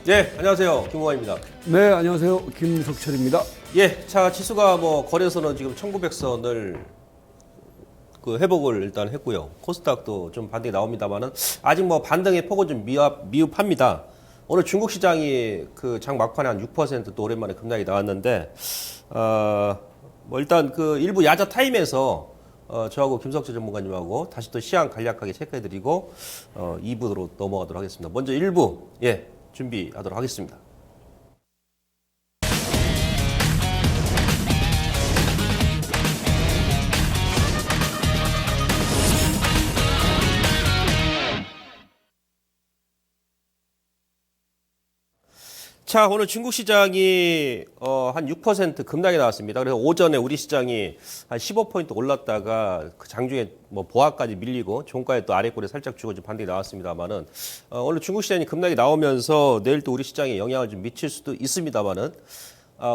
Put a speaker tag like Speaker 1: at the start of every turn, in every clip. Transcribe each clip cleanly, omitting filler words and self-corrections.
Speaker 1: 예, 안녕하세요. 김우환입니다.
Speaker 2: 네, 안녕하세요. 김석철입니다.
Speaker 1: 예, 자, 지수가 거래소는 지금 1900선을 회복을 일단 했고요. 코스닥도 좀 반등이 나옵니다만은 아직 반등의 폭은 좀 미흡합니다. 오늘 중국 시장이 장 막판에 한 6% 또 오랜만에 급락이 나왔는데, 일단 일부 야자 타임에서 저하고 김석철 전문가님하고 다시 또 시황 간략하게 체크해드리고 2부로 넘어가도록 하겠습니다. 먼저 1부 준비하도록 하겠습니다. 자, 오늘 중국 시장이 한 6% 급락이 나왔습니다. 그래서 오전에 우리 시장이 한 15포인트 올랐다가 그 장중에 보합까지 밀리고 종가에 또 아래꼬리 살짝 주고 좀 반등이 나왔습니다만은 오늘 중국 시장이 급락이 나오면서 내일 또 우리 시장에 영향을 좀 미칠 수도 있습니다만은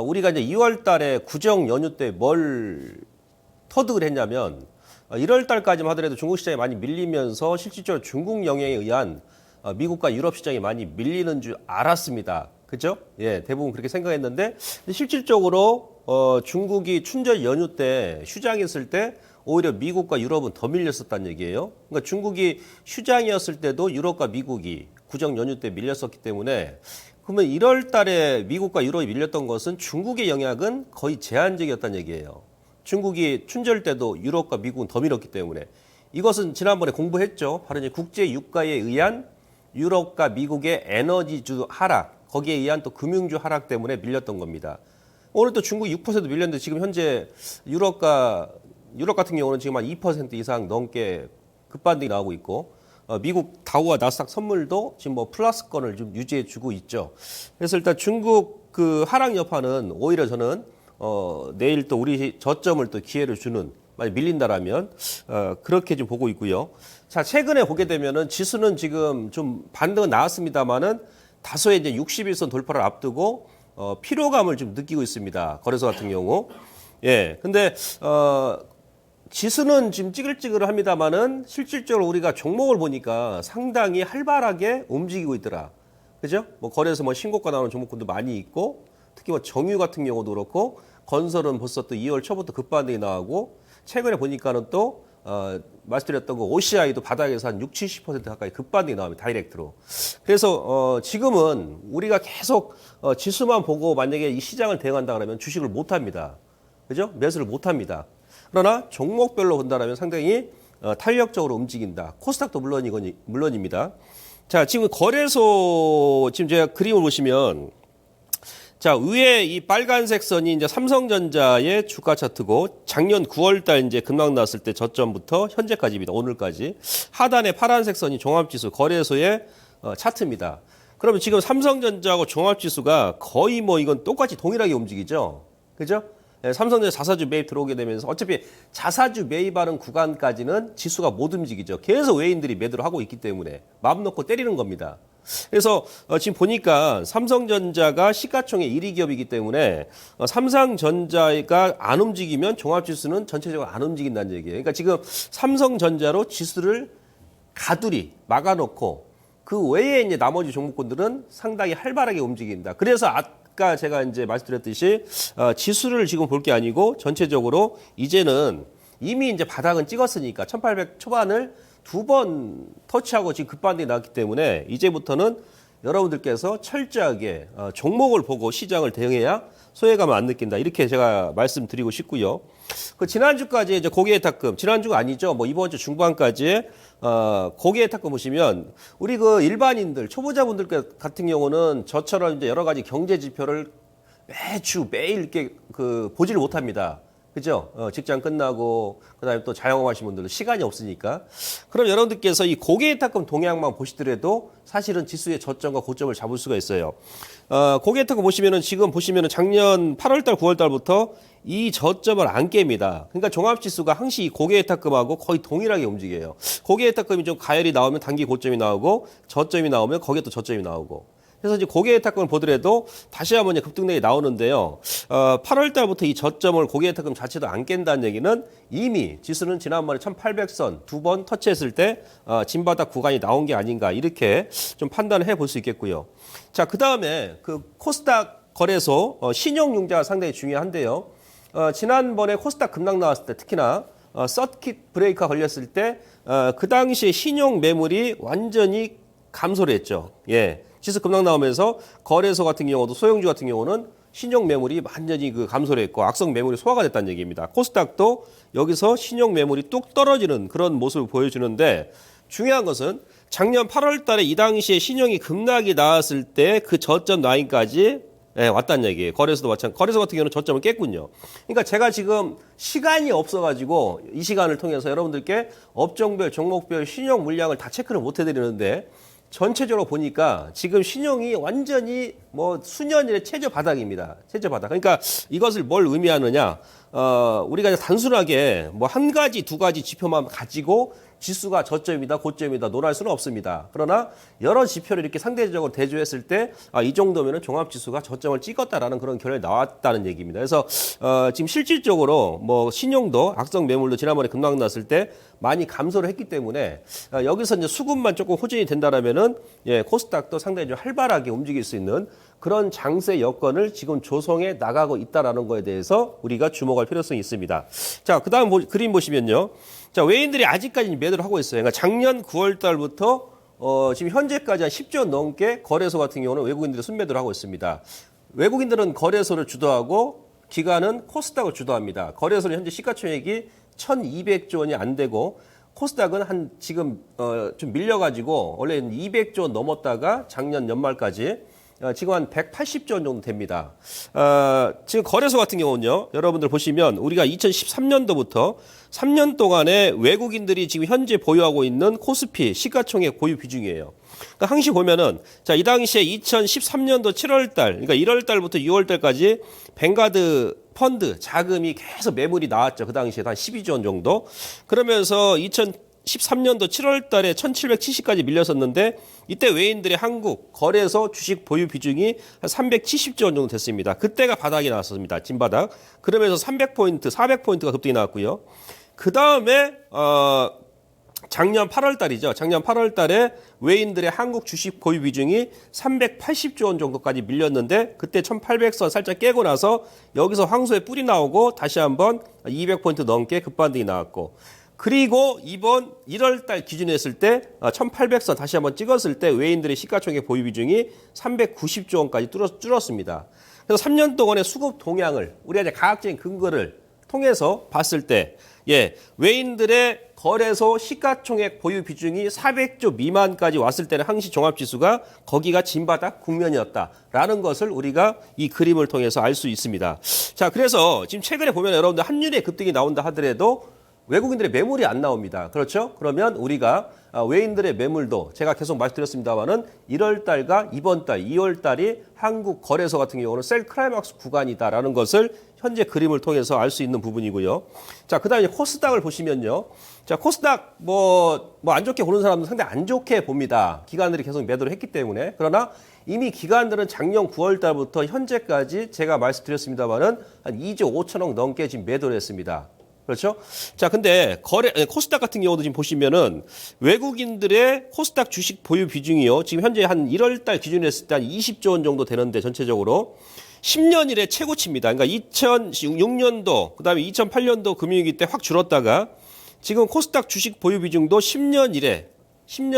Speaker 1: 우리가 이제 2월 달에 구정 연휴 때 뭘 터득을 했냐면 1월 달까지만 하더라도 중국 시장이 많이 밀리면서 실질적으로 중국 영향에 의한 미국과 유럽 시장이 많이 밀리는 줄 알았습니다. 그죠? 예, 대부분 그렇게 생각했는데, 실질적으로, 중국이 춘절 연휴 때 휴장했을 때, 오히려 미국과 유럽은 더 밀렸었다는 얘기예요. 그러니까 중국이 휴장이었을 때도 유럽과 미국이 구정 연휴 때 밀렸었기 때문에, 그러면 1월 달에 미국과 유럽이 밀렸던 것은 중국의 영향은 거의 제한적이었다는 얘기예요. 중국이 춘절 때도 유럽과 미국은 더 밀었기 때문에. 이것은 지난번에 공부했죠. 바로 이제 국제 유가에 의한 유럽과 미국의 에너지주 하락, 거기에 의한 또 금융주 하락 때문에 밀렸던 겁니다. 오늘 또 중국 6% 밀렸는데 지금 현재 유럽 같은 경우는 지금 한 2% 이상 넘게 급반등이 나오고 있고, 미국 다우와 나스닥 선물도 지금 플러스권을 좀 유지해 주고 있죠. 그래서 일단 중국 하락 여파는 오히려 저는 내일 또 우리 저점을 또 기회를 주는, 많이 밀린다라면 그렇게 좀 보고 있고요. 자, 최근에 보게 되면은 지수는 지금 좀 반등은 나왔습니다만은 다소의 이제 61선 돌파를 앞두고 피로감을 좀 느끼고 있습니다. 거래소 같은 경우. 예. 근데 지수는 지금 찌글찌글합니다만은 실질적으로 우리가 종목을 보니까 상당히 활발하게 움직이고 있더라. 그죠? 거래소 신고가 나오는 종목군도 많이 있고, 특히 정유 같은 경우도 그렇고, 건설은 벌써 또 2월 초부터 급반등이 나오고, 최근에 보니까는 또 말씀드렸던 거 OCI도 바닥에서 한 60-70% 가까이 급반등이 나옵니다. 다이렉트로. 그래서 지금은 우리가 계속 지수만 보고 만약에 이 시장을 대응한다 그러면 주식을 못 합니다. 그죠? 매수를 못 합니다. 그러나 종목별로 본다면 상당히 탄력적으로 움직인다. 코스닥도 물론입니다. 자, 지금 거래소 지금 제가 그림을 보시면, 자, 위에 이 빨간색 선이 이제 삼성전자의 주가 차트고, 작년 9월달 이제 급락 났을 때 저점부터 현재까지입니다. 오늘까지. 하단에 파란색 선이 종합지수 거래소의 차트입니다. 그러면 지금 삼성전자하고 종합지수가 거의 이건 똑같이 동일하게 움직이죠. 그죠? 네, 삼성전자 자사주 매입 들어오게 되면서 어차피 자사주 매입하는 구간까지는 지수가 못 움직이죠. 계속 외인들이 매도를 하고 있기 때문에 마음 놓고 때리는 겁니다. 그래서 지금 보니까 삼성전자가 시가총액 1위 기업이기 때문에 삼성전자가 안 움직이면 종합지수는 전체적으로 안 움직인다는 얘기예요. 그러니까 지금 삼성전자로 지수를 가두리 막아놓고 그 외에 이제 나머지 종목군들은 상당히 활발하게 움직인다. 그래서 아까 제가 이제 말씀드렸듯이 지수를 지금 볼 게 아니고 전체적으로 이제는 이미 이제 바닥은 찍었으니까 1800 초반을 2번 터치하고 지금 급반등이 나왔기 때문에 이제부터는 여러분들께서 철저하게 종목을 보고 시장을 대응해야 소외감을 안 느낀다. 이렇게 제가 말씀드리고 싶고요. 지난주까지 이제 고객의 탁금, 지난주가 아니죠. 이번 주 중반까지 고객의 탁금 보시면 우리 일반인들, 초보자분들 같은 경우는 저처럼 이제 여러 가지 경제 지표를 매일 이렇게 보지를 못합니다. 그죠? 직장 끝나고, 그 다음에 또 자영업하시는 분들은 시간이 없으니까. 그럼 여러분들께서 이 고객의 탁금 동향만 보시더라도 사실은 지수의 저점과 고점을 잡을 수가 있어요. 고객의 탁금 지금 보시면은 작년 8월달, 9월달부터 이 저점을 안 깹니다. 그러니까 종합지수가 항시 이 고객의 탁금하고 거의 동일하게 움직여요. 고객의 탁금이 좀 가열이 나오면 단기 고점이 나오고, 저점이 나오면 거기에 또 저점이 나오고. 그래서 이제 고객예탁금을 보더라도 다시 한번 이제 급등락이 나오는데요. 8월 달부터 이 저점을 고객예탁금 자체도 안 깬다는 얘기는 이미 지수는 지난번에 1800선 두 번 터치했을 때 진바닥 구간이 나온 게 아닌가 이렇게 좀 판단을 해볼 수 있겠고요. 자, 그다음에 그 코스닥 거래소 신용융자가 상당히 중요한데요. 지난번에 코스닥 급락 나왔을 때 특히나 서킷 브레이크가 걸렸을 때 그 당시에 신용 매물이 완전히 감소를 했죠. 예. 지수 급락 나오면서 거래소 같은 경우도 소형주 같은 경우는 신용 매물이 완전히 그 감소를 했고 악성 매물이 소화가 됐다는 얘기입니다. 코스닥도 여기서 신용 매물이 뚝 떨어지는 그런 모습을 보여주는데 중요한 것은 작년 8월 달에 이 당시에 신용이 급락이 나왔을 때 그 저점 라인까지 왔다는 얘기예요. 거래소도 마찬가지. 거래소 같은 경우는 저점을 깼군요. 그러니까 제가 지금 시간이 없어가지고 이 시간을 통해서 여러분들께 업종별, 종목별 신용 물량을 다 체크를 못 해드리는데 전체적으로 보니까 지금 신용이 완전히 뭐 수년일의 최저 바닥입니다. 최저 바닥. 그러니까 이것을 뭘 의미하느냐? 우리가 이제 단순하게 뭐 한 가지, 두 가지 지표만 가지고 지수가 저점이다, 고점이다 논할 수는 없습니다. 그러나 여러 지표를 이렇게 상대적으로 대조했을 때 이 정도면은 종합지수가 저점을 찍었다라는 그런 결론이 나왔다는 얘기입니다. 그래서 지금 실질적으로 뭐 신용도 악성 매물도 지난번에 급락 났을 때 많이 감소를 했기 때문에 여기서 이제 수급만 조금 호전이 된다라면은 코스닥도 상당히 좀 활발하게 움직일 수 있는 그런 장세 여건을 지금 조성해 나가고 있다라는 거에 대해서 우리가 주목할 필요성이 있습니다. 자, 그다음 그림 보시면요. 자, 외인들이 아직까지 매도를 하고 있어요. 그러니까 작년 9월 달부터 지금 현재까지 한 10조 원 넘게 거래소 같은 경우는 외국인들이 순매도를 하고 있습니다. 외국인들은 거래소를 주도하고 기관은 코스닥을 주도합니다. 거래소는 현재 시가총액이 1,200조 원이 안 되고 코스닥은 한 지금 좀 밀려가지고 원래 200조 원 넘었다가 작년 연말까지 지금 한 180조 원 정도 됩니다. 지금 거래소 같은 경우는요, 여러분들 보시면 우리가 2013년도부터 3년 동안에 외국인들이 지금 현재 보유하고 있는 코스피 시가총액 보유 비중이에요. 그러니까 항시 보면은 자, 이 당시에 2013년도 7월 달, 그러니까 1월 달부터 6월 달까지 뱅가드 펀드 자금이 계속 매물이 나왔죠. 그 당시에 한 12조 원 정도. 그러면서 2013년도 7월 달에 1770까지 밀렸었는데 이때 외인들의 한국 거래소 주식 보유 비중이 한 370조 원 정도 됐습니다. 그때가 바닥이 나왔습니다. 진바닥. 그러면서 300포인트, 400포인트가 급등이 나왔고요. 그 다음에 작년 8월 달이죠. 작년 8월 달에 외인들의 한국 주식 보유 비중이 380조 원 정도까지 밀렸는데 그때 1800선 살짝 깨고 나서 여기서 황소의 뿔이 나오고 다시 한번 200포인트 넘게 급반등이 나왔고 그리고 이번 1월 달 기준으로 했을 때 1800선 다시 한번 찍었을 때 외인들의 시가총액 보유 비중이 390조 원까지 줄었습니다. 그래서 3년 동안의 수급 동향을 우리가 이제 과학적인 근거를 통해서 봤을 때 외인들의 거래소 시가총액 보유 비중이 400조 미만까지 왔을 때는 항시 종합지수가 거기가 진바닥 국면이었다라는 것을 우리가 이 그림을 통해서 알 수 있습니다. 자, 그래서 지금 최근에 보면 여러분들 환율의 급등이 나온다 하더라도 외국인들의 매물이 안 나옵니다. 그렇죠? 그러면 우리가 외인들의 매물도 제가 계속 말씀드렸습니다만은 1월 달과 이번 달 2월 달이 한국 거래소 같은 경우는 셀 클라이막스 구간이다라는 것을 현재 그림을 통해서 알 수 있는 부분이고요. 자, 그다음에 코스닥을 보시면요. 자, 코스닥 뭐 안 좋게 보는 사람은 상당히 안 좋게 봅니다. 기관들이 계속 매도를 했기 때문에. 그러나 이미 기관들은 작년 9월 달부터 현재까지 제가 말씀드렸습니다만은 한 2조 5천억 넘게 지금 매도를 했습니다. 그렇죠? 자, 근데 코스닥 같은 경우도 지금 보시면은 외국인들의 코스닥 주식 보유 비중이요. 지금 현재 한 1월 달 기준으로 했을 때 한 20조 원 정도 되는데 전체적으로 10년 이래 최고치입니다. 그러니까 2006년도, 그다음에 2008년도 금융위기 때 확 줄었다가 지금 코스닥 주식 보유 비중도 10년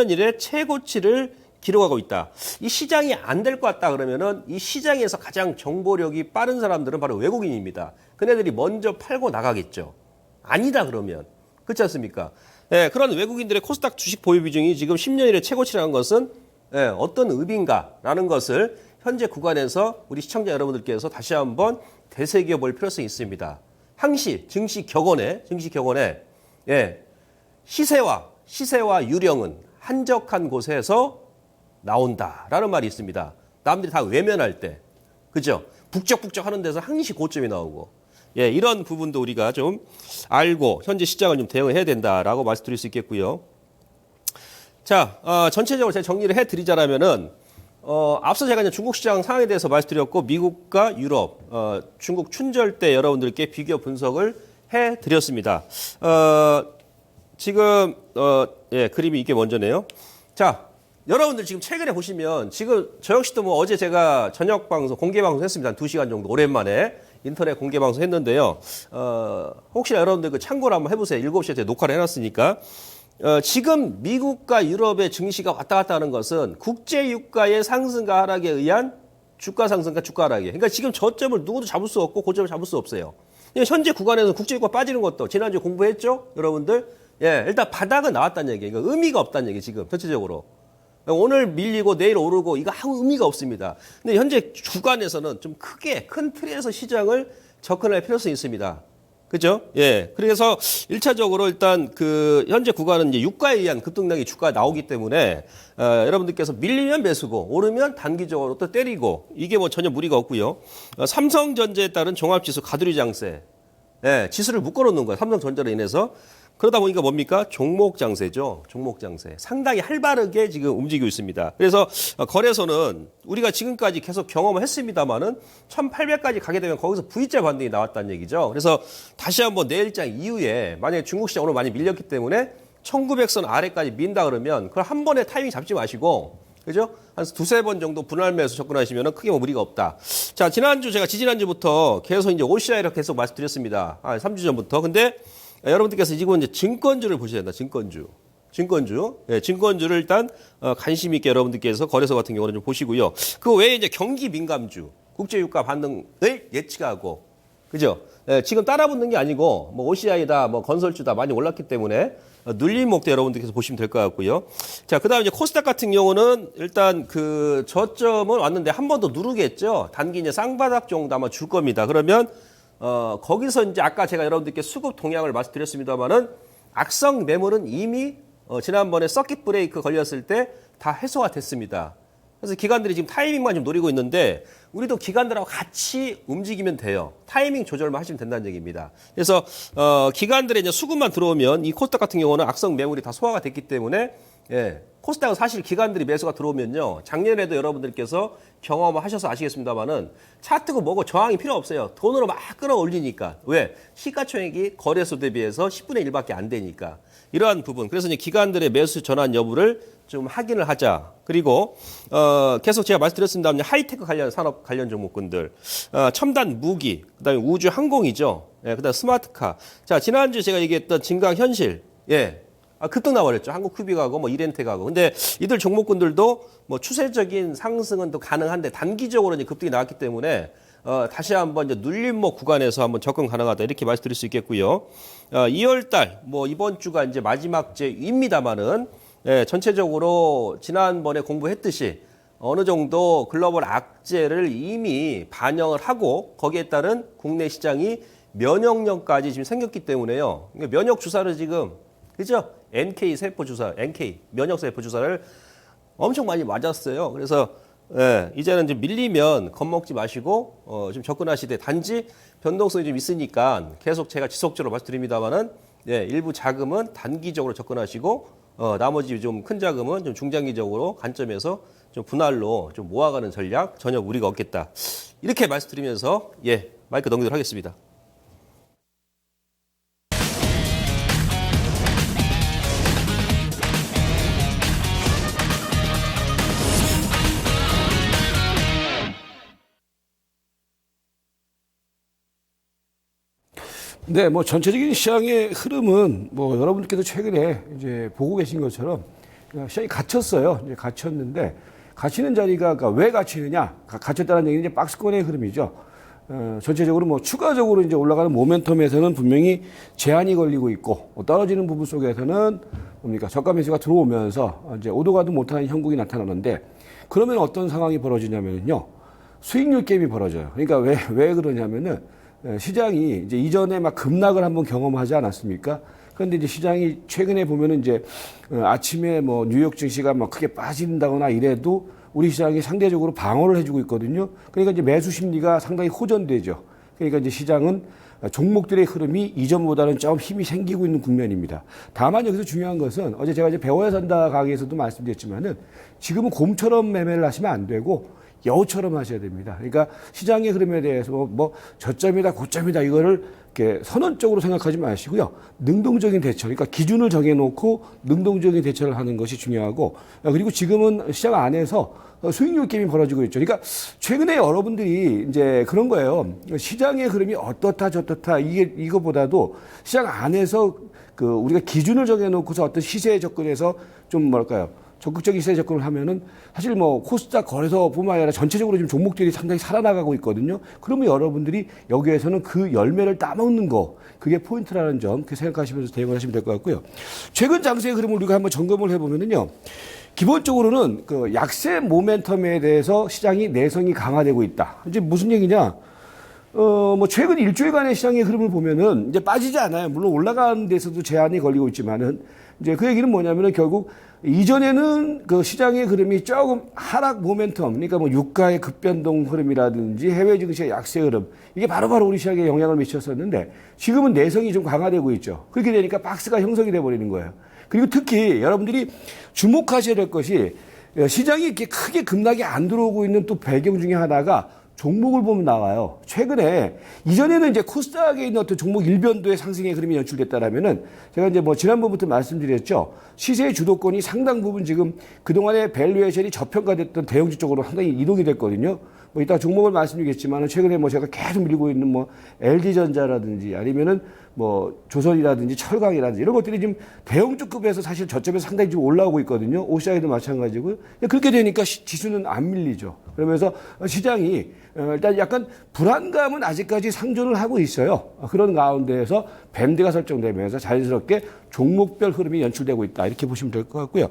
Speaker 1: 이래 최고치를 기록하고 있다. 이 시장이 안 될 것 같다 그러면은 이 시장에서 가장 정보력이 빠른 사람들은 바로 외국인입니다. 그네들이 먼저 팔고 나가겠죠. 아니다 그러면. 그렇지 않습니까? 그런 외국인들의 코스닥 주식 보유 비중이 지금 10년 이래 최고치라는 것은 어떤 의미인가라는 것을 현재 구간에서 우리 시청자 여러분들께서 다시 한번 되새겨 볼 필요성이 있습니다. 항시 증시 격언에 시세와 유령은 한적한 곳에서 나온다라는 말이 있습니다. 남들이 다 외면할 때, 그죠? 북적북적 하는 데서 항시 고점이 나오고, 이런 부분도 우리가 좀 알고 현재 시장을 좀 대응해야 된다라고 말씀드릴 수 있겠고요. 자, 전체적으로 제가 정리를 해드리자라면은 앞서 제가 이제 중국 시장 상황에 대해서 말씀드렸고 미국과 유럽, 중국 춘절 때 여러분들께 비교 분석을 해드렸습니다. 지금 그림이 이게 먼저네요. 자, 여러분들 지금 최근에 보시면 지금 저 역시도 뭐 어제 제가 저녁 방송 공개 방송 했습니다. 한 2시간 정도 오랜만에 인터넷 공개 방송 했는데요. 혹시나 여러분들 그 참고를 한번 해보세요. 7시에 녹화를 해놨으니까. 지금 미국과 유럽의 증시가 왔다 갔다 하는 것은 국제 유가의 상승과 하락에 의한 주가 상승과 주가 하락이에요. 그러니까 지금 저점을 누구도 잡을 수 없고 고점을 잡을 수 없어요. 현재 구간에서 국제 유가 빠지는 것도 지난주에 공부했죠? 여러분들? 예, 일단 바닥은 나왔다는 얘기예요. 그러니까 의미가 없다는 얘기 지금 전체적으로. 오늘 밀리고 내일 오르고 이거 아무 의미가 없습니다. 근데 현재 주간에서는 좀 크게 큰 틀에서 시장을 접근할 필요성이 있습니다. 그죠? 예. 그래서 1차적으로 일단 그 현재 구간은 이제 유가에 의한 급등락이 주가가 나오기 때문에 여러분들께서 밀리면 매수고 오르면 단기적으로 또 때리고 이게 뭐 전혀 무리가 없고요. 삼성전자에 따른 종합지수 가두리 장세. 예, 지수를 묶어놓는 거예요. 삼성전자로 인해서. 그러다 보니까 뭡니까? 종목 장세죠. 종목 장세. 상당히 활발하게 지금 움직이고 있습니다. 그래서 거래소는 우리가 지금까지 계속 경험을 했습니다만은 1800까지 가게 되면 거기서 V자 반등이 나왔다는 얘기죠. 그래서 다시 한번 내일장 이후에 만약에 중국 시장 오늘 많이 밀렸기 때문에 1900선 아래까지 민다 그러면 그걸 한 번에 타이밍 잡지 마시고 그죠? 한 두세 번 정도 분할 매수 접근하시면 크게 뭐 무리가 없다. 자, 제가 지지난주부터 계속 이제 OCI를 계속 말씀드렸습니다. 3주 전부터. 근데 여러분들께서 이건 이제 증권주를 보셔야 된다. 증권주. 예, 증권주를 일단 관심 있게 여러분들께서 거래소 같은 경우는 좀 보시고요. 그 외에 이제 경기 민감주, 국제 유가 반등을 예측하고, 그죠? 예, 지금 따라붙는 게 아니고 뭐 OCI다, 뭐 건설주다 많이 올랐기 때문에 눌린 목대 여러분들께서 보시면 될 것 같고요. 자, 그다음에 이제 코스닥 같은 경우는 일단 그 저점은 왔는데 한 번 더 누르겠죠. 단기 이제 쌍바닥 정도 아마 줄 겁니다. 그러면 거기서 이제 아까 제가 여러분들께 수급 동향을 말씀드렸습니다만은 악성 매물은 이미 지난번에 서킷 브레이크 걸렸을 때 다 해소가 됐습니다. 그래서 기관들이 지금 타이밍만 좀 노리고 있는데 우리도 기관들하고 같이 움직이면 돼요. 타이밍 조절만 하시면 된다는 얘기입니다. 그래서 기관들의 이제 수급만 들어오면 이 코스닥 같은 경우는 악성 매물이 다 소화가 됐기 때문에 예, 코스닥은 사실 기관들이 매수가 들어오면요. 작년에도 여러분들께서 경험을 하셔서 아시겠습니다만은 차트고 뭐고 저항이 필요 없어요. 돈으로 막 끌어올리니까. 왜? 시가총액이 거래소 대비해서 10분의 1밖에 안 되니까. 이러한 부분. 그래서 이제 기관들의 매수 전환 여부를 좀 확인을 하자. 그리고 계속 제가 말씀드렸습니다. 하이테크 관련 산업 관련 종목군들, 첨단 무기, 그다음에 우주 항공이죠. 예, 그다음 스마트카. 자, 지난주 제가 얘기했던 진강현실. 예. 급등 나버렸죠. 한국큐빅하고 뭐 이렌텍하고. 근데 이들 종목군들도 뭐 추세적인 상승은 또 가능한데 단기적으로 이제 급등이 나왔기 때문에 다시 한번 이제 눌림목 구간에서 한번 접근 가능하다 이렇게 말씀드릴 수 있겠고요. 2월달 뭐 이번 주가 이제 마지막 주입니다만은 예, 전체적으로 지난번에 공부했듯이 어느 정도 글로벌 악재를 이미 반영을 하고 거기에 따른 국내 시장이 면역력까지 지금 생겼기 때문에요. 그러니까 면역 주사를 지금 그죠? NK 세포 주사, NK 면역 세포 주사를 엄청 많이 맞았어요. 그래서 예, 이제는 좀 밀리면 겁먹지 마시고 좀 접근하시되 단지 변동성이 좀 있으니까 계속 제가 지속적으로 말씀드립니다만은 예, 일부 자금은 단기적으로 접근하시고 나머지 좀 큰 자금은 좀 중장기적으로 관점에서 좀 분할로 좀 모아가는 전략 전혀 무리가 없겠다. 이렇게 말씀드리면서 예, 마이크 넘기도록 하겠습니다.
Speaker 2: 네, 뭐 전체적인 시장의 흐름은 뭐 여러분들께도 최근에 이제 보고 계신 것처럼 시장이 갇혔어요. 이제 갇혔는데 갇히는 자리가 그러니까 왜 갇히느냐? 갇혔다는 얘기는 이제 박스권의 흐름이죠. 전체적으로 뭐 추가적으로 이제 올라가는 모멘텀에서는 분명히 제한이 걸리고 있고 떨어지는 부분 속에서는 뭡니까? 저가 매수가 들어오면서 이제 오도 가도 못하는 형국이 나타나는데 그러면 어떤 상황이 벌어지냐면요. 수익률 갭이 벌어져요. 그러니까 왜 그러냐면은 시장이 이제 이전에 막 급락을 한번 경험하지 않았습니까? 그런데 이제 시장이 최근에 보면은 이제 아침에 뭐 뉴욕 증시가 막 크게 빠진다거나 이래도 우리 시장이 상대적으로 방어를 해주고 있거든요. 그러니까 이제 매수 심리가 상당히 호전되죠. 그러니까 이제 시장은 종목들의 흐름이 이전보다는 좀 힘이 생기고 있는 국면입니다. 다만 여기서 중요한 것은 어제 제가 이제 배워야 산다 강의에서도 말씀드렸지만은 지금은 곰처럼 매매를 하시면 안 되고 여우처럼 하셔야 됩니다. 그러니까 시장의 흐름에 대해서 뭐 저점이다 고점이다 이거를 이렇게 선언적으로 생각하지 마시고요. 능동적인 대처, 그러니까 기준을 정해놓고 능동적인 대처를 하는 것이 중요하고, 그리고 지금은 시장 안에서 수익률 게임이 벌어지고 있죠. 그러니까 최근에 여러분들이 이제 그런 거예요. 시장의 흐름이 어떻다 저떻다 이거보다도 시장 안에서 그 우리가 기준을 정해놓고서 어떤 시세에 접근해서 좀 뭐랄까요? 적극적인 시세 접근을 하면은 사실 뭐 코스닥 거래소뿐만 아니라 전체적으로 지금 종목들이 상당히 살아나가고 있거든요. 그러면 여러분들이 여기에서는 그 열매를 따먹는 거, 그게 포인트라는 점, 그 생각하시면서 대응을 하시면 될 것 같고요. 최근 장세의 흐름을 우리가 한번 점검을 해보면은요. 기본적으로는 그 약세 모멘텀에 대해서 시장이 내성이 강화되고 있다. 이제 무슨 얘기냐? 뭐 최근 일주일간의 시장의 흐름을 보면은 이제 빠지지 않아요. 물론 올라가는 데서도 제한이 걸리고 있지만은 이제 그 얘기는 뭐냐면은 결국 이전에는 그 시장의 흐름이 조금 하락 모멘텀, 그러니까 뭐 유가의 급변동 흐름이라든지 해외 증시의 약세 흐름, 이게 바로바로 우리 시장에 영향을 미쳤었는데 지금은 내성이 좀 강화되고 있죠. 그렇게 되니까 박스가 형성이 돼 버리는 거예요. 그리고 특히 여러분들이 주목하셔야 될 것이 시장이 이렇게 크게 급락이 안 들어오고 있는 또 배경 중에 하나가 종목을 보면 나와요. 최근에 이전에는 이제 코스닥에 있는 어떤 종목 일변도의 상승의 흐름이 연출됐다라면은 제가 이제 뭐 지난번부터 말씀드렸죠. 시세의 주도권이 상당 부분 지금 그동안의 밸류에이션이 저평가됐던 대형주 쪽으로 상당히 이동이 됐거든요. 뭐 이따 종목을 말씀드리겠지만은 최근에 뭐 제가 계속 밀고 있는 뭐 LG전자라든지 아니면은 뭐 조선이라든지 철강이라든지 이런 것들이 지금 대형주급에서 사실 저점에서 상당히 지금 올라오고 있거든요. 오시아이도 마찬가지고요. 그렇게 되니까 지수는 안 밀리죠. 그러면서 시장이 일단 약간 불안감은 아직까지 상존을 하고 있어요. 그런 가운데에서 밴드가 설정되면서 자연스럽게 종목별 흐름이 연출되고 있다. 이렇게 보시면 될 것 같고요.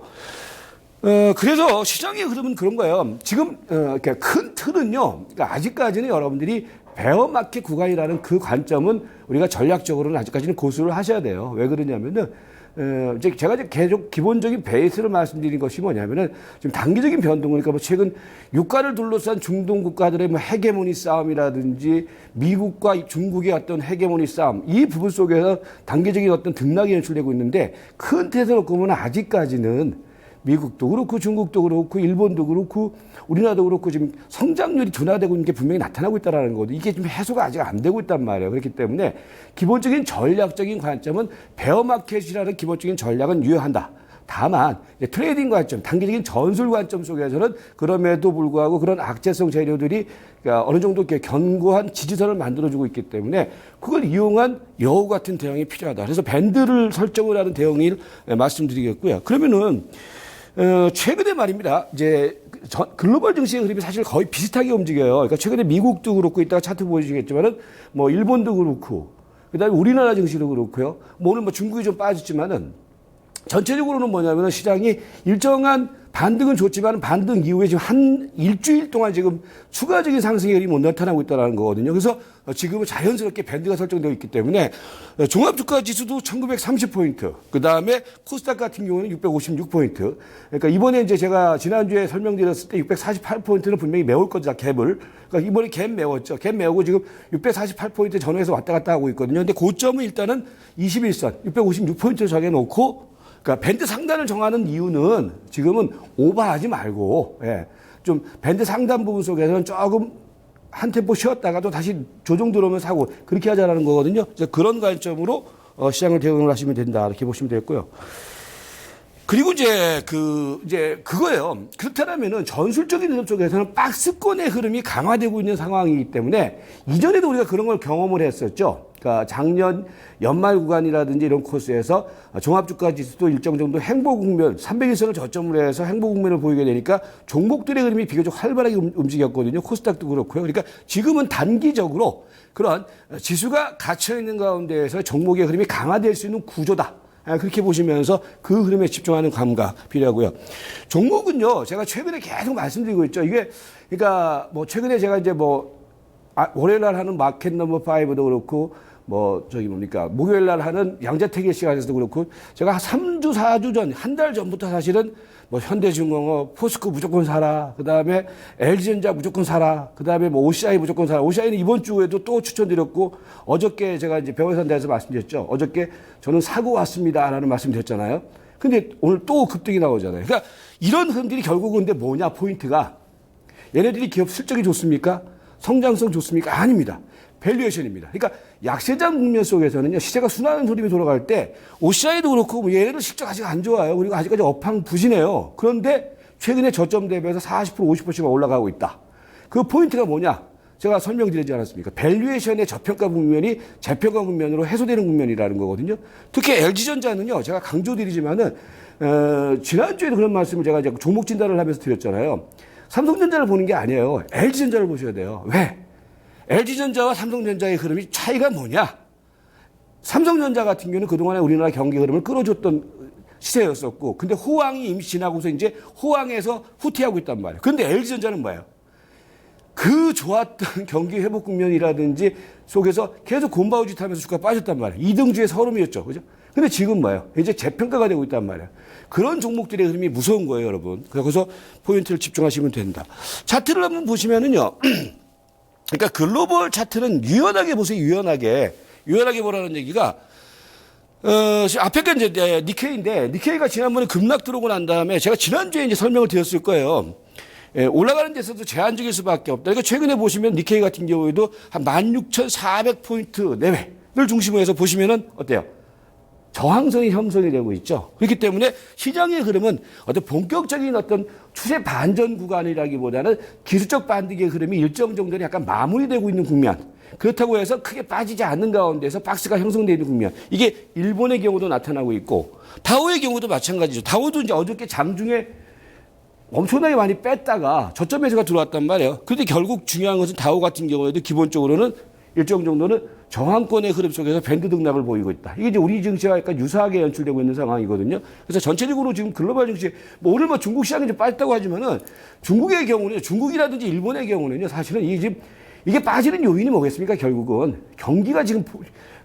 Speaker 2: 그래서 시장의 흐름은 그런 거예요. 지금, 큰 틀은요. 그러니까 아직까지는 여러분들이 베어마켓 구간이라는 그 관점은 우리가 전략적으로는 아직까지는 고수를 하셔야 돼요. 왜 그러냐면은, 제가 이제 계속 기본적인 베이스를 말씀드린 것이 뭐냐면은 지금 단기적인 변동, 그러니까 뭐 최근 유가를 둘러싼 중동 국가들의 뭐 헤게모니 싸움이라든지 미국과 중국의 어떤 헤게모니 싸움, 이 부분 속에서 단기적인 어떤 등락이 연출되고 있는데 큰 틀에서 놓고 보면 아직까지는 미국도 그렇고 중국도 그렇고 일본도 그렇고 우리나라도 그렇고 지금 성장률이 둔화되고 있는 게 분명히 나타나고 있다는 거거든요. 이게 좀 해소가 아직 안 되고 있단 말이에요. 그렇기 때문에 기본적인 전략적인 관점은 베어마켓이라는 기본적인 전략은 유효한다. 다만 트레이딩 관점, 단기적인 전술 관점 속에서는 그럼에도 불구하고 그런 악재성 재료들이 어느 정도 이렇게 견고한 지지선을 만들어주고 있기 때문에 그걸 이용한 여우 같은 대응이 필요하다. 그래서 밴드를 설정을 하는 대응을 말씀드리겠고요. 그러면은 최근에 말입니다. 이제 글로벌 증시의 흐름이 사실 거의 비슷하게 움직여요. 그러니까 최근에 미국도 그렇고 이따가 차트 보여주시겠지만은 뭐 일본도 그렇고 그다음에 우리나라 증시도 그렇고요. 뭐 오늘 뭐 중국이 좀 빠졌지만은 전체적으로는 뭐냐면은 시장이 일정한 반등은 좋지만 반등 이후에 지금 한 일주일 동안 지금 추가적인 상승의 흐름이 못 나타나고 있다는 거거든요. 그래서 지금은 자연스럽게 밴드가 설정되어 있기 때문에 종합주가 지수도 1930포인트, 그 다음에 코스닥 같은 경우는 656포인트. 그러니까 이번에 이제 제가 지난주에 설명드렸을 때 648포인트는 분명히 메울 거다, 갭을. 그러니까 이번에 갭 메웠죠. 갭 메우고 지금 648포인트 전후에서 왔다 갔다 하고 있거든요. 근데 고점은 일단은 21선, 656포인트를 정해놓고 그러니까 밴드 상단을 정하는 이유는 지금은 오버하지 말고, 예, 좀 밴드 상단 부분 속에서는 조금 한 템포 쉬었다가도 다시 조정 들어오면 사고 그렇게 하자라는 거거든요. 그래서 그런 관점으로 시장을 대응을 하시면 된다 이렇게 보시면 되겠고요. 그리고 이제 그거예요. 그렇다면은 전술적인 흐름 쪽에서는 박스권의 흐름이 강화되고 있는 상황이기 때문에 이전에도 우리가 그런 걸 경험을 했었죠. 그러니까 작년 연말 구간이라든지 이런 코스에서 종합주가 지수도 일정 정도 행보 국면, 300일선을 저점으로 해서 행보 국면을 보이게 되니까 종목들의 흐름이 비교적 활발하게 움직였거든요. 코스닥도 그렇고요. 그러니까 지금은 단기적으로 그런 지수가 갇혀 있는 가운데에서 종목의 흐름이 강화될 수 있는 구조다. 그렇게 보시면서 그 흐름에 집중하는 감각 필요하고요. 종목은요, 제가 최근에 계속 말씀드리고 있죠. 이게, 그러니까 뭐 최근에 제가 이제 뭐 월요일 날 하는 마켓 넘버 5도 그렇고 목요일 날 하는 양자택일 시간에서도 그렇고 제가 3주, 4주 전, 한 달 전부터 사실은 현대중공업, 포스코 무조건 사라. 그 다음에 LG전자 무조건 사라. 그 다음에 OCI 무조건 사라. OCI는 이번 주에도 또 추천드렸고 어저께 제가 이제 병원에 대해서 말씀드렸죠. 어저께 저는 사고 왔습니다. 라는 말씀드렸잖아요. 근데 오늘 또 급등이 나오잖아요. 그러니까 이런 흐름들이 결국은 근데 뭐냐, 포인트가. 얘네들이 기업 실적이 좋습니까? 성장성 좋습니까? 아닙니다. 밸류에이션입니다. 그러니까 약세장 국면 속에서는요, 시세가 순환 흐름이 돌아갈 때 OCI도 그렇고 얘네들 실적 아직 안 좋아요. 그리고 아직까지 업황부진해요. 그런데 최근에 저점 대비해서 40% 50%씩 올라가고 있다. 그 포인트가 뭐냐? 제가 설명드리지 않았습니까? 밸류에이션의 저평가 국면이 재평가 국면으로 해소되는 국면이라는 거거든요. 특히 LG전자는요, 제가 강조드리지만은 지난주에도 그런 말씀을 제가 이제 종목 진단을 하면서 드렸잖아요. 삼성전자를 보는 게 아니에요. LG전자를 보셔야 돼요. 왜? LG전자와 삼성전자의 흐름이 차이가 뭐냐? 삼성전자 같은 경우는 그동안에 우리나라 경기 흐름을 끌어줬던 시세였었고, 근데 호황이 이미 지나고서 이제 호황에서 후퇴하고 있단 말이에요. 근데 LG전자는 뭐예요? 그 좋았던 경기 회복 국면이라든지 속에서 계속 곰바우짓 하면서 주가 빠졌단 말이에요. 이등주의 서름이었죠. 그죠? 근데 지금 뭐예요? 이제 재평가가 되고 있단 말이에요. 그런 종목들의 흐름이 무서운 거예요, 여러분. 그래서 포인트를 집중하시면 된다. 차트를 한번 보시면은요. 그러니까 글로벌 차트는 유연하게 보세요, 유연하게. 유연하게 보라는 얘기가, 앞에가 이제 니케이인데, 니케이가 지난번에 급락 들어오고 난 다음에 제가 지난주에 이제 설명을 드렸을 거예요. 올라가는 데서도 제한적일 수밖에 없다. 그러니까 최근에 보시면 니케이 같은 경우에도 한 16,400포인트 내외를 중심으로 해서 보시면은 어때요? 저항선이 형성이 되고 있죠. 그렇기 때문에 시장의 흐름은 어떤 본격적인 어떤 추세 반전 구간이라기보다는 기술적 반등의 흐름이 일정 정도는 약간 마무리되고 있는 국면. 그렇다고 해서 크게 빠지지 않는 가운데서 박스가 형성되어 있는 국면. 이게 일본의 경우도 나타나고 있고 다우의 경우도 마찬가지죠. 다우도 이제 어저께 장중에 엄청나게 많이 뺐다가 저점 매수가 들어왔단 말이에요. 그런데 결국 중요한 것은 다우 같은 경우에도 기본적으로는 일정 정도는 저항권의 흐름 속에서 밴드 등락을 보이고 있다. 이게 이제 우리 증시와 약간 유사하게 연출되고 있는 상황이거든요. 그래서 전체적으로 지금 글로벌 증시, 오늘 오늘 시장이 좀 빠졌다고 하지만은 중국의 경우는, 중국이라든지 일본의 경우는요, 사실은 이게 빠지는 요인이 뭐겠습니까? 결국은 경기가 지금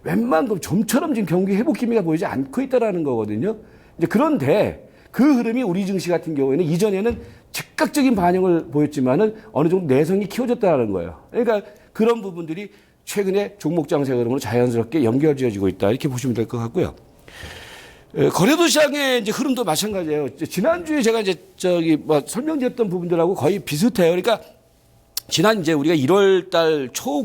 Speaker 2: 웬만큼 좀처럼 지금 경기 회복 기미가 보이지 않고 있다라는 거거든요. 이제 그런데 그 흐름이 우리 증시 같은 경우에는 이전에는 즉각적인 반영을 보였지만은 어느 정도 내성이 키워졌다는 거예요. 그러니까 그런 부분들이 최근에 종목 장세 흐름으로 자연스럽게 연결지어지고 있다. 이렇게 보시면 될 것 같고요. 거래도 시장의 이제 흐름도 마찬가지예요. 지난주에 제가 이제 설명드렸던 부분들하고 거의 비슷해요. 그러니까 지난 이제 우리가 2월달 초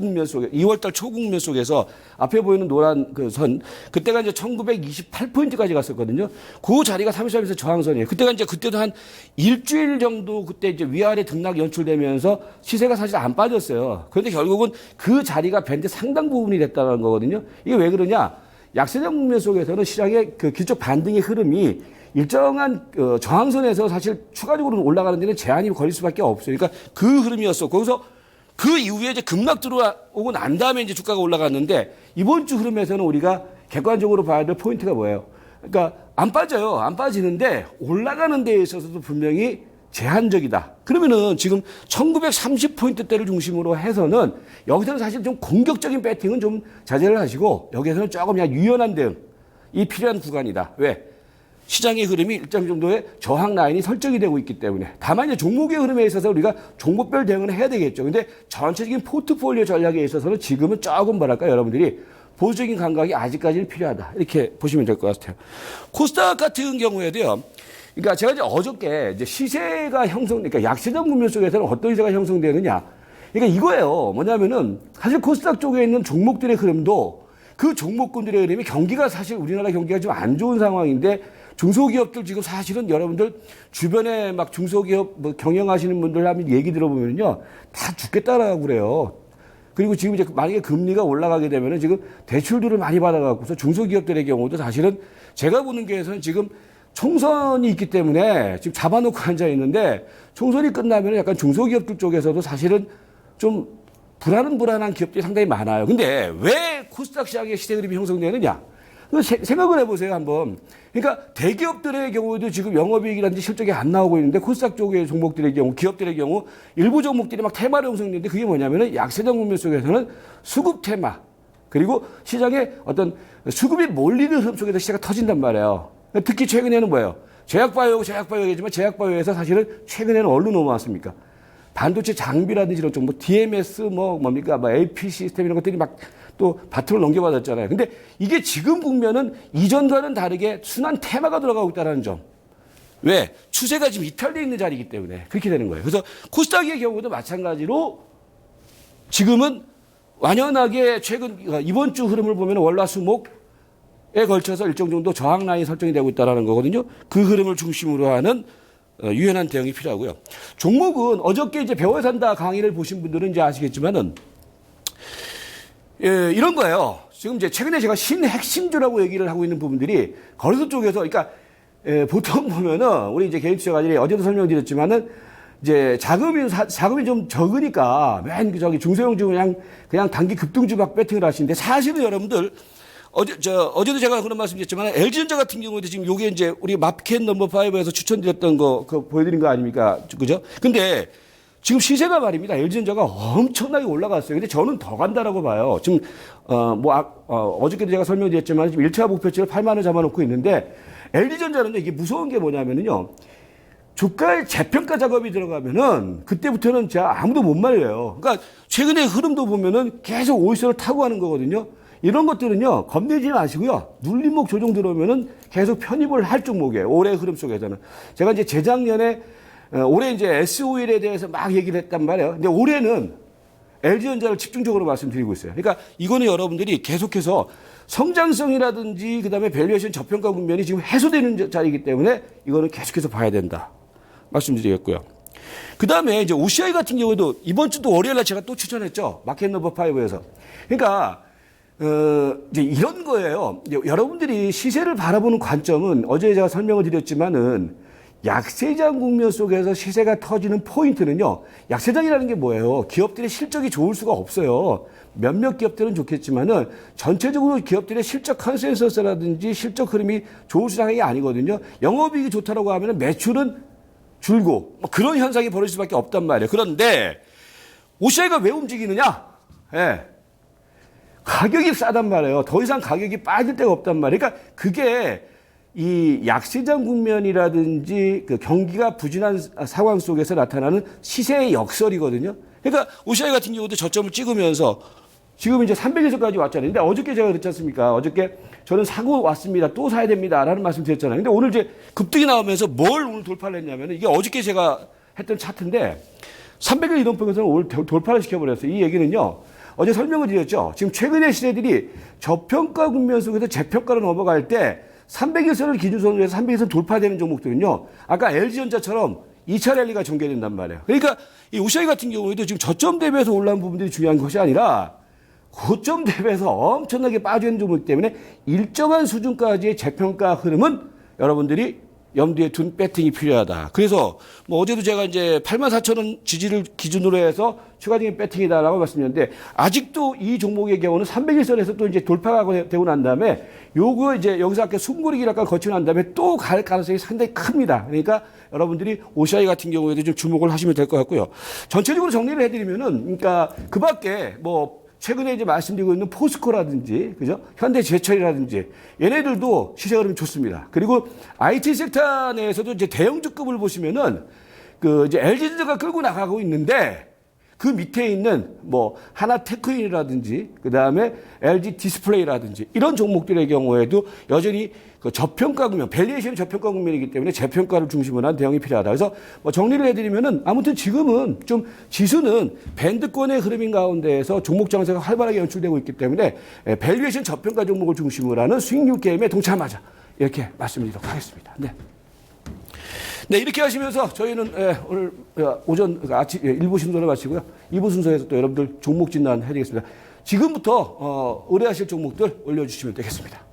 Speaker 2: 국면 속에서 앞에 보이는 노란 그 선, 그때가 이제 1928포인트까지 갔었거든요. 그 자리가 33에서 저항선이에요. 그때도 한 일주일 정도 그때 이제 위아래 등락 연출되면서 시세가 사실 안 빠졌어요. 그런데 결국은 그 자리가 밴드 상당 부분이 됐다는 거거든요. 이게 왜 그러냐? 약세장 국면 속에서는 시장의 그 기술적 반등의 흐름이 일정한 저항선에서 사실 추가적으로 올라가는 데는 제한이 걸릴 수밖에 없어요. 그러니까 그 흐름이었어. 거기서 그 이후에 이제 급락 들어오고 난 다음에 이제 주가가 올라갔는데 이번 주 흐름에서는 우리가 객관적으로 봐야 될 포인트가 뭐예요? 그러니까 안 빠져요. 안 빠지는데 올라가는 데에 있어서도 분명히 제한적이다. 그러면은 지금 1930포인트대를 중심으로 해서는 여기서는 사실 좀 공격적인 배팅은 좀 자제를 하시고 여기서는 조금 그냥 유연한 대응이 필요한 구간이다. 왜? 시장의 흐름이 일정 정도의 저항 라인이 설정이 되고 있기 때문에. 다만 이제 종목의 흐름에 있어서 우리가 종목별 대응을 해야 되겠죠. 근데 전체적인 포트폴리오 전략에 있어서는 지금은 조금 여러분들이 보수적인 감각이 아직까지는 필요하다. 이렇게 보시면 될 것 같아요. 코스닥 같은 경우에도요. 그러니까 제가 이제 어저께 이제 시세가 그러니까 약세장 국면 속에서는 어떤 시세가 형성되느냐. 그러니까 이거예요. 뭐냐면은 사실 코스닥 쪽에 있는 종목들의 흐름도 그 종목군들의 흐름이 경기가 사실 우리나라 경기가 좀 안 좋은 상황인데 중소기업들 지금 사실은 여러분들 주변에 막 중소기업 경영하시는 분들 하면 얘기 들어보면요. 다 죽겠다라고 그래요. 그리고 지금 이제 만약에 금리가 올라가게 되면은 지금 대출들을 많이 받아갖고서 중소기업들의 경우도 사실은 제가 보는 게에서는 지금 총선이 있기 때문에 지금 잡아놓고 앉아 있는데 총선이 끝나면 약간 중소기업들 쪽에서도 사실은 좀 불안한 기업들이 상당히 많아요. 근데 왜 코스닥 시장의 시세 흐름이 형성되느냐? 생각을 해보세요, 한번. 그러니까 대기업들의 경우에도 지금 영업이익이라든지 실적이 안 나오고 있는데 코스닥 쪽의 종목들의 경우, 기업들의 경우 일부 종목들이 막 테마로 형성되는데 그게 뭐냐면은 약세장 국면 속에서는 수급 테마, 그리고 시장에 어떤 수급이 몰리는 흐름 속에서 시세가 터진단 말이에요. 특히 최근에는 뭐예요? 제약바이오겠지만 제약바이오에서 사실은 최근에는 얼로 넘어왔습니까? 반도체 장비라든지 이런 쪽, DMS, 뭡니까? AP 시스템 이런 것들이 막 또 바통을 넘겨받았잖아요. 근데 이게 지금 국면은 이전과는 다르게 순환 테마가 들어가고 있다는 점. 왜? 추세가 지금 이탈되어 있는 자리이기 때문에 그렇게 되는 거예요. 그래서 코스닥의 경우도 마찬가지로 지금은 완연하게 이번 주 흐름을 보면 월화수목에 걸쳐서 일정 정도 저항 라인이 설정이 되고 있다는 거거든요. 그 흐름을 중심으로 하는 유연한 대응이 필요하고요. 종목은 어저께 이제 배워야 산다 강의를 보신 분들은 이제 아시겠지만은 이런 거예요. 지금 이제 최근에 제가 신핵심주라고 얘기를 하고 있는 부분들이 거래소 쪽에서 그러니까 보통 보면은 우리 이제 개인 투자가들이 어제도 설명드렸지만은 이제 자금이 좀 적으니까 맨 저기 중소형주 그냥 단기 급등주 막 배팅을 하시는데 사실은 여러분들 어제도 제가 그런 말씀드렸지만 LG전자 같은 경우에도 지금 요게 이제 우리 마켓 넘버 5에서 추천드렸던 거 그거 보여드린 거 아닙니까? 그죠? 근데 지금 시세가 말입니다. LG전자가 엄청나게 올라갔어요. 근데 저는 더 간다라고 봐요. 지금 어저께도 제가 설명드렸지만 지금 1차 목표치를 8만 원 잡아놓고 있는데 LG전자는 이게 무서운 게 뭐냐면요. 주가의 재평가 작업이 들어가면은 그때부터는 진짜 아무도 못 말려요. 그러니까 최근에 흐름도 보면은 계속 오이선을 타고 가는 거거든요. 이런 것들은요, 겁내지 마시고요. 눌림목 조정 들어오면은 계속 편입을 할 종목이에요. 올해 흐름 속에서는. 제가 이제 재작년에 올해 이제 S51에 대해서 막 얘기를 했단 말이에요. 근데 올해는 LG전자를 집중적으로 말씀드리고 있어요. 그러니까 이거는 여러분들이 계속해서 성장성이라든지 그다음에 밸류에이션 저평가 국면이 지금 해소되는 자리이기 때문에 이거는 계속해서 봐야 된다. 말씀드리겠고요. 그다음에 이제 OCI 같은 경우에도 이번 주도 월요일 날 제가 또 추천했죠. 마켓 넘버 5에서. 그러니까 이제 이런 거예요. 이제 여러분들이 시세를 바라보는 관점은 어제 제가 설명을 드렸지만은 약세장 국면 속에서 시세가 터지는 포인트는요. 약세장이라는 게 뭐예요? 기업들의 실적이 좋을 수가 없어요. 몇몇 기업들은 좋겠지만은 전체적으로 기업들의 실적 컨센서스라든지 실적 흐름이 좋을 상황이 아니거든요. 영업이익이 좋다라고 하면은 매출은 줄고 그런 현상이 벌어질 수밖에 없단 말이에요. 그런데 OCI가 왜 움직이느냐? 예. 가격이 싸단 말이에요. 더 이상 가격이 빠질 데가 없단 말이에요. 그러니까 그게 이 약세장 국면이라든지 그 경기가 부진한 상황 속에서 나타나는 시세의 역설이거든요. 그러니까 OCI 같은 경우도 저점을 찍으면서 지금 이제 300에서까지 왔잖아요. 근데 어저께 제가 그랬지 않습니까? 어저께 저는 사고 왔습니다. 또 사야 됩니다. 라는 말씀 드렸잖아요. 근데 오늘 이제 급등이 나오면서 뭘 오늘 돌파를 했냐면 이게 어저께 제가 했던 차트인데 300일 이동평에서는 오늘 돌파를 시켜버렸어요. 이 얘기는요. 어제 설명을 드렸죠. 지금 최근의 시세들이 저평가 국면 속에서 재평가로 넘어갈 때 300일선을 기준선으로 해서 300일선 돌파되는 종목들은요. 아까 LG전자처럼 2차 랠리가 전개된단 말이에요. 그러니까 이 OCI 같은 경우에도 지금 저점 대비해서 올라온 부분들이 중요한 것이 아니라 고점 대비해서 엄청나게 빠져있는 종목이기 때문에 일정한 수준까지의 재평가 흐름은 여러분들이 염두에 둔 배팅이 필요하다. 그래서 뭐 어제도 제가 이제 84,000원 지지를 기준으로 해서 추가적인 배팅이다라고 말씀드렸는데 아직도 이 종목의 경우는 300일선에서 또 이제 돌파가 되고 난 다음에 요거 이제 여기서 아까 숨고르기를 약간 거치고 난 다음에 또 갈 가능성이 상당히 큽니다. 그러니까 여러분들이 OCI 같은 경우에도 좀 주목을 하시면 될 것 같고요. 전체적으로 정리를 해드리면은 그러니까 그 밖에 뭐 최근에 이제 말씀드리고 있는 포스코라든지, 그죠? 현대제철이라든지, 얘네들도 시세 흐름이 좋습니다. 그리고 IT 섹터 내에서도 이제 대형주급을 보시면은, 이제 LG전자가 끌고 나가고 있는데, 그 밑에 있는 뭐, 하나테크인이라든지, 그 다음에 LG 디스플레이라든지, 이런 종목들의 경우에도 여전히 그 저평가 국면, 밸류에이션이 저평가 국면이기 때문에 재평가를 중심으로 한 대응이 필요하다. 그래서 뭐 정리를 해드리면은 아무튼 지금은 좀 지수는 밴드권의 흐름인 가운데에서 종목 장세가 활발하게 연출되고 있기 때문에 밸류에이션 저평가 종목을 중심으로 하는 수익률 게임에 동참하자. 이렇게 말씀드리도록 하겠습니다. 네. 네, 이렇게 하시면서 저희는 오늘 오전 아침 1부 순서를 마치고요. 2부 순서에서 또 여러분들 종목 진단 해드리겠습니다. 지금부터 의뢰하실 종목들 올려주시면 되겠습니다.